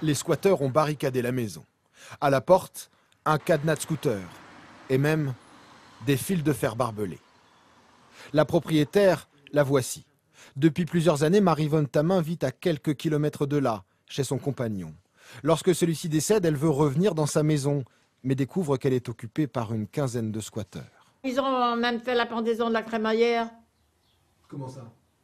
Les squatteurs ont barricadé la maison. À la porte, un cadenas de scooter et même des fils de fer barbelés. La propriétaire, la voici. Depuis plusieurs années, Marie-Vonne Thamin vit à quelques kilomètres de là, chez son compagnon. Lorsque celui-ci décède, elle veut revenir dans sa maison, mais découvre qu'elle est occupée par une quinzaine de squatteurs. Ils ont même fait la pendaison de la crémaillère. Comment ça?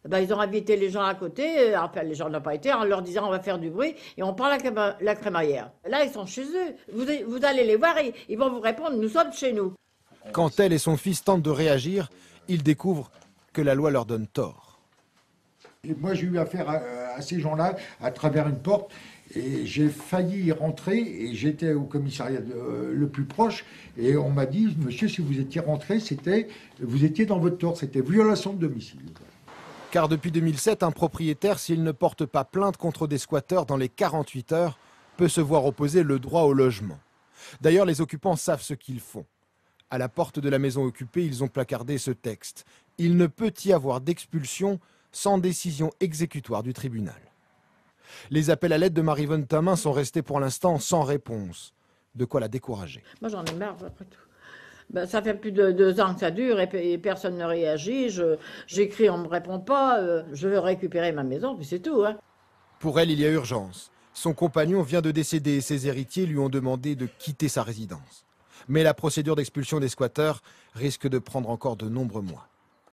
Ben, ils ont invité les gens à côté, enfin les gens n'ont pas été, en leur disant on va faire du bruit et on prend la crémaillère. Là ils sont chez eux, vous allez les voir et ils vont vous répondre nous sommes chez nous. Quand elle et son fils tentent de réagir, ils découvrent que la loi leur donne tort. Et moi j'ai eu affaire à ces gens-là à travers une porte et j'ai failli y rentrer et j'étais au commissariat le plus proche et on m'a dit monsieur si vous étiez rentré vous étiez dans votre tort, c'était violation de domicile. Car depuis 2007, un propriétaire, s'il ne porte pas plainte contre des squatteurs dans les 48 heures, peut se voir opposer le droit au logement. D'ailleurs, les occupants savent ce qu'ils font. À la porte de la maison occupée, ils ont placardé ce texte. Il ne peut y avoir d'expulsion sans décision exécutoire du tribunal. Les appels à l'aide de Marie-Vonne Thamin sont restés pour l'instant sans réponse. De quoi la décourager. Moi j'en ai marre après tout. Ben, ça fait plus de 2 ans que ça dure et personne ne réagit. J'écris, on ne me répond pas. Je veux récupérer ma maison, puis c'est tout. Hein. Pour elle, il y a urgence. Son compagnon vient de décéder et ses héritiers lui ont demandé de quitter sa résidence. Mais la procédure d'expulsion des squatteurs risque de prendre encore de nombreux mois.